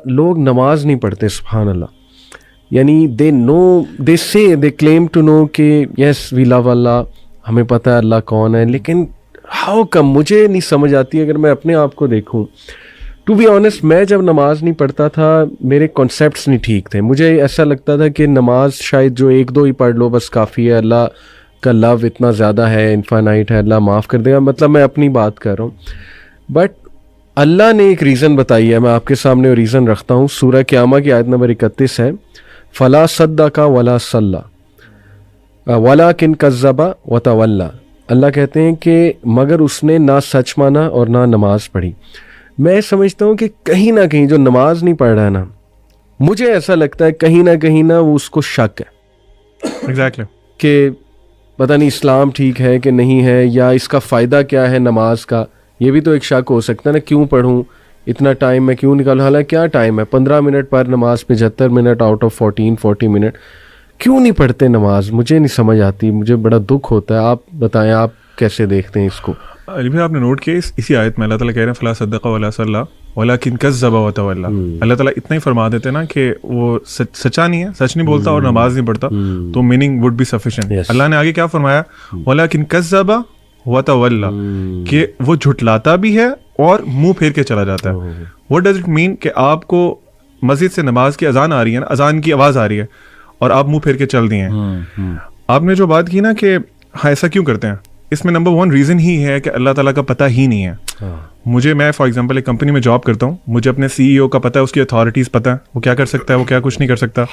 لوگ نماز نہیں پڑھتے, سبحان اللہ. یعنی دے کلیم ٹو نو کہ یس وی لو اللہ, ہمیں پتہ ہے اللہ کون ہے, لیکن ہاؤ کم, مجھے نہیں سمجھ آتی. اگر میں اپنے آپ کو دیکھوں, ٹو بی آنیسٹ, میں جب نماز نہیں پڑھتا تھا میرے کانسیپٹس نہیں ٹھیک تھے. مجھے ایسا لگتا تھا کہ نماز شاید جو 1-2 ہی پڑھ لو بس کافی ہے, اللہ کا لو اتنا زیادہ ہے, انفائنائٹ ہے, اللہ معاف کر دے گا. مطلب میں اپنی بات کر رہا ہوں, بٹ اللہ نے ایک ریزن بتائی ہے, میں آپ کے سامنے وہ ریزن رکھتا ہوں. سورہ قیامہ کی آیت نمبر 31 ہے, فلا صدق ولا صلی ولکن کذب وتولی. اللہ کہتے ہیں کہ مگر اس نے نہ سچ مانا اور نہ نماز پڑھی. میں سمجھتا ہوں کہ کہیں نہ کہیں جو نماز نہیں پڑھ رہا ہے نا, مجھے ایسا لگتا ہے کہیں نہ وہ اس کو شک ہے ایگزیکٹلی کہ پتہ نہیں اسلام ٹھیک ہے کہ نہیں ہے, یا اس کا فائدہ کیا ہے نماز کا. یہ بھی تو ایک شک ہو سکتا ہے نا, کیوں پڑھوں, اتنا ٹائم میں کیوں نکالوں, حالانکہ کیا ٹائم ہے, 15 منٹ پر نماز, 75 منٹ آؤٹ آف 40 منٹ, کیوں نہیں پڑھتے نماز؟ مجھے نہیں سمجھ آتی, مجھے بڑا دکھ ہوتا ہے. آپ بتائیں, آپ کیسے دیکھتے ہیں اس کو؟ علی بھائی آپ نے نوٹ کیا اسی آیت میں اللہ تعالیٰ کہہ رہے ہیں فلا صدق ولا صلی ولکن کذب وتولی. اللہ تعالیٰ اتنا ہی فرما دیتے ہیں نا کہ وہ سچا نہیں ہے, سچ نہیں بولتا اور نماز نہیں پڑھتا, تو میننگ وڈ بی سفیشینٹ. اللہ نے آگے کیا فرمایا, ولکن کذب وتولی, کہ وہ جھٹلاتا بھی ہے اور منہ پھیر کے چلا جاتا ہے. واٹ ڈز اٹ مین کہ آپ کو مسجد سے نماز کی اذان آ رہی ہے نا, اذان کی آواز آ رہی ہے اور آپ منہ پھیر کے چل دیے ہیں. آپ نے جو بات کی نا کہ ہاں ایسا کیوں کرتے ہیں, اس میں نمبر 1 ریزن ہی ہے کہ اللہ تعالیٰ کا پتہ ہی نہیں ہے. میں فار ایگزامپل ایک کمپنی میں جاب کرتا ہوں, مجھے اپنے CEO کا پتہ ہے, اس کی اتھارٹیز پتہ ہے, وہ کیا کر سکتا ہے, وہ کیا کچھ نہیں کر سکتا.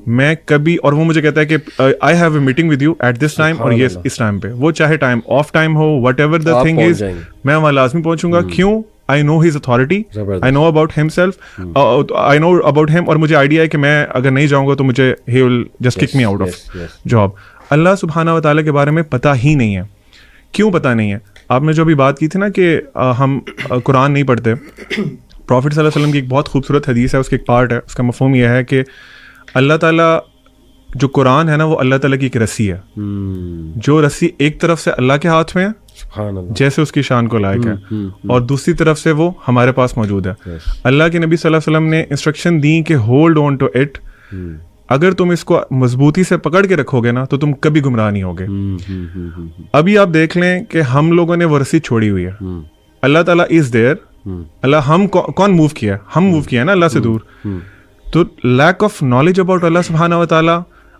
میں کبھی, اور وہ مجھے کہتا ہے کہ I have a meeting with you at this time, اور یہ اس ٹائم پہ, وہ چاہے ٹائم آف ٹائم ہو, whatever the thing is, میں وہاں لازمی پہنچوں گا. کیوں؟ I know his authority, I know about himself, I know about him, اور مجھے آئیڈیا ہے کہ میں اگر نہیں جاؤں گا تو مجھے he will just kick me out of job. اللہ سبحانہ و تعالیٰ کے بارے میں پتہ ہی نہیں ہے. کیوں پتہ نہیں ہے؟ آپ نے جو ابھی بات کی تھی نا کہ ہم قرآن نہیں پڑھتے, پروفٹ صلی اللہ علیہ وسلم کی ایک بہت خوبصورت حدیث ہے, اس کی ایک پارٹ ہے, اس کا مفہوم یہ ہے کہ اللہ تعالیٰ جو قرآن ہے نا وہ اللہ تعالیٰ کی ایک رسی ہے, جو رسی ایک طرف سے اللہ کے ہاتھ میں ہے جیسے اس کی شان کو لائق ہے, اور دوسری طرف سے وہ ہمارے پاس موجود ہے. اللہ کے نبی صلی اللہ علیہ وسلم نے انسٹرکشن دی کہ ہولڈ آن ٹو اٹ, اگر تم اس کو مضبوطی سے پکڑ کے رکھو گے نا تو تم کبھی گمراہ نہیں ہوگے. ابھی آپ دیکھ لیں کہ ہم لوگوں نے وہ رسی چھوڑی ہوئی ہے. اللہ تعالیٰ از دیئر, اللہ ہم کون موو کیا ہے, ہم موو کیا ہے نا اللہ سے دور. تو لیک آف نالج اباؤٹ اللہ سبحانہ و تعالیٰ,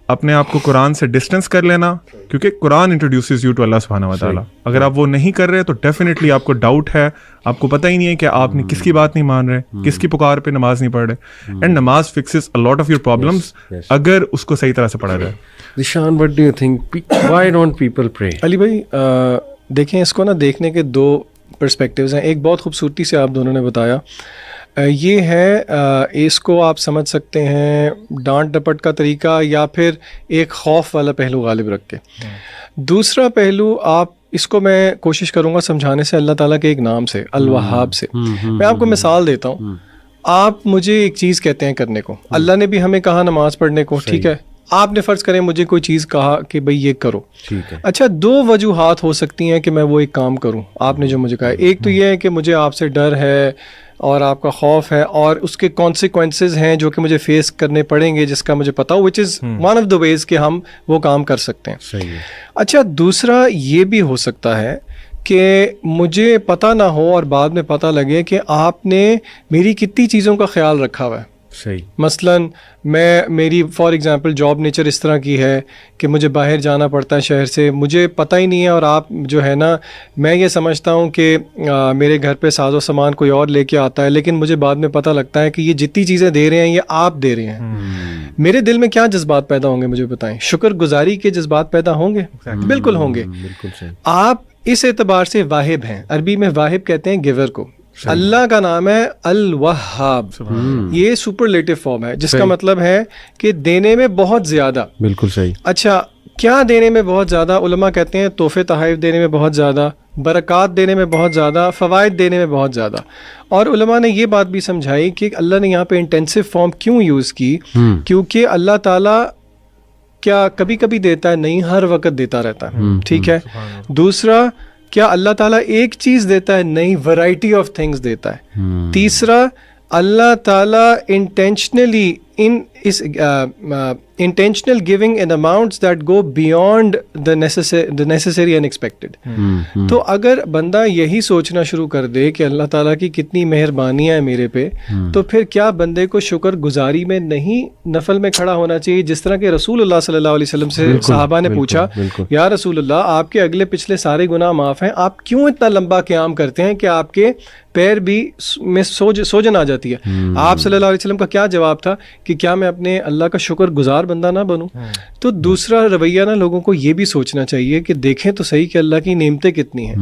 اپنے آپ کو قرآن سے ڈسٹینس کر لینا, کیونکہ قرآن انٹروڈیوسز یو ٹو اللہ سبحانہ و تعالیٰ. اگر آپ وہ نہیں کر رہے تو ڈیفینیٹلی آپ کو ڈاؤٹ ہے, آپ کو پتہ ہی نہیں ہے کہ آپ نے کس کی بات نہیں مان رہے, کس کی پکار پہ نماز نہیں پڑھ رہے. اینڈ نماز fixes a lot of your problems اگر اس کو صحیح طرح سے پڑھا جائے. Zeeshan, what do you think? Why don't people pray? علی بھائی دیکھیں, اس کو نا دیکھنے کے 2 پرسپیکٹیوز ہیں. ایک بہت خوبصورتی سے آپ دونوں نے بتایا, یہ ہے اس کو آپ سمجھ سکتے ہیں ڈانٹ ڈپٹ کا طریقہ, یا پھر ایک خوف والا پہلو غالب رکھ کے. دوسرا پہلو آپ اس کو میں کوشش کروں گا سمجھانے سے اللہ تعالیٰ کے ایک نام سے, الوہاب سے. میں آپ کو مثال دیتا ہوں. آپ مجھے ایک چیز کہتے ہیں کرنے کو, اللہ نے بھی ہمیں کہا نماز پڑھنے کو, ٹھیک ہے, آپ نے فرض کریں مجھے کوئی چیز کہا کہ بھئی یہ کرو, اچھا 2 وجوہات ہو سکتی ہیں کہ میں وہ ایک کام کروں. آپ نے جو مجھے کہا, ایک تو یہ ہے کہ مجھے آپ سے ڈر ہے اور آپ کا خوف ہے, اور اس کے کانسیکوینسز ہیں جو کہ مجھے فیس کرنے پڑیں گے, جس کا مجھے پتا ہو, وچ از ون آف دا ویز کہ ہم وہ کام کر سکتے ہیں. اچھا دوسرا یہ بھی ہو سکتا ہے کہ مجھے پتہ نہ ہو اور بعد میں پتہ لگے کہ آپ نے میری کتنی چیزوں کا خیال رکھا ہوا ہے. صحیح. مثلاً میری فار ایگزامپل جاب نیچر اس طرح کی ہے کہ مجھے باہر جانا پڑتا ہے شہر سے, مجھے پتہ ہی نہیں ہے, اور آپ جو ہے نا, میں یہ سمجھتا ہوں کہ میرے گھر پہ ساز و سامان کوئی اور لے کے آتا ہے, لیکن مجھے بعد میں پتہ لگتا ہے کہ یہ جتنی چیزیں دے رہے ہیں یہ آپ دے رہے ہیں. میرے دل میں کیا جذبات پیدا ہوں گے مجھے بتائیں؟ شکر گزاری کے جذبات پیدا ہوں گے, بالکل ہوں گے. آپ اس اعتبار سے واہب ہیں, عربی میں واہب کہتے ہیں گیور کو. اللہ کا نام ہے الوہاب, یہ سپرلیٹو فارم ہے جس کا مطلب ہے کہ دینے میں بہت زیادہ. بالکل صحیح. اچھا کیا دینے میں بہت زیادہ؟ علماء کہتے ہیں تحفے تحائف دینے میں بہت زیادہ, برکات دینے میں بہت زیادہ, فوائد دینے میں بہت زیادہ. اور علماء نے یہ بات بھی سمجھائی کہ اللہ نے یہاں پہ انٹینسو فارم کیوں یوز کی, کیونکہ اللہ تعالیٰ کیا کبھی کبھی دیتا ہے, نہیں ہر وقت دیتا رہتا ہے, ٹھیک ہے. دوسرا, کیا اللہ تعالیٰ ایک چیز دیتا ہے؟ نہیں, ورائٹی آف تھنگس دیتا ہے. تیسرا, اللہ تعالیٰ intentionally intentional giving in amounts that go beyond the necessary and expected. تو اگر بندہ یہی سوچنا شروع کر دے کہ اللہ تعالیٰ کی کتنی مہربانیاں ہیں میرے پہ، تو پھر کیا بندے کو شکر گزاری میں نہیں نفل میں کھڑا ہونا چاہیے؟ جس طرح کہ رسول اللہ صلی اللہ علیہ وسلم سے صحابہ نے پوچھا، یا رسول اللہ آپ کے اگلے پچھلے سارے گناہ معاف ہیں، آپ کیوں اتنا لمبا قیام کرتے ہیں کہ آپ کے پیر بھی میں سوجن آ جاتی ہے؟ آپ صلی اللہ علیہ وسلم کا کیا جواب تھا کہ کیا میں اپنے اللہ کا شکر گزار بندہ نہ بنوں؟ تو دوسرا رویہ نا لوگوں کو یہ بھی سوچنا چاہیے کہ دیکھیں تو صحیح کہ اللہ کی نعمتیں کتنی ہیں.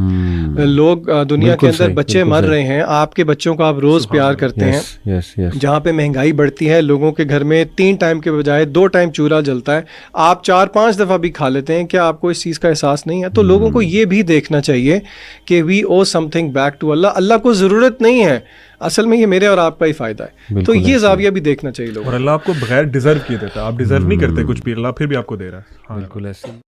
لوگ دنیا کے اندر بچے مر رہے ہیں، آپ کے بچوں کو آپ روز پیار کرتے ہیں. جہاں پہ مہنگائی بڑھتی ہے، لوگوں کے گھر میں 3 ٹائم کے بجائے 2 ٹائم چولہا جلتا ہے، آپ 4-5 دفعہ بھی کھا لیتے ہیں. کیا آپ کو اس چیز کا احساس نہیں ہے؟ تو لوگوں کو یہ بھی دیکھنا چاہیے کہ وی او سم تھنگ بیک ٹو اللہ. اللہ کو ضرورت نہیں ہے، اصل میں یہ میرے اور آپ کا ہی فائدہ ہے. تو یہ زاویہ بھی دیکھنا چاہیے لوگوں. اور اللہ آپ کو بغیر ڈیزرو کیے دیتا ہے، آپ ڈیزرو نہیں کرتے کچھ بھی، اللہ پھر بھی آپ کو دے رہا ہے. بالکل ایسے.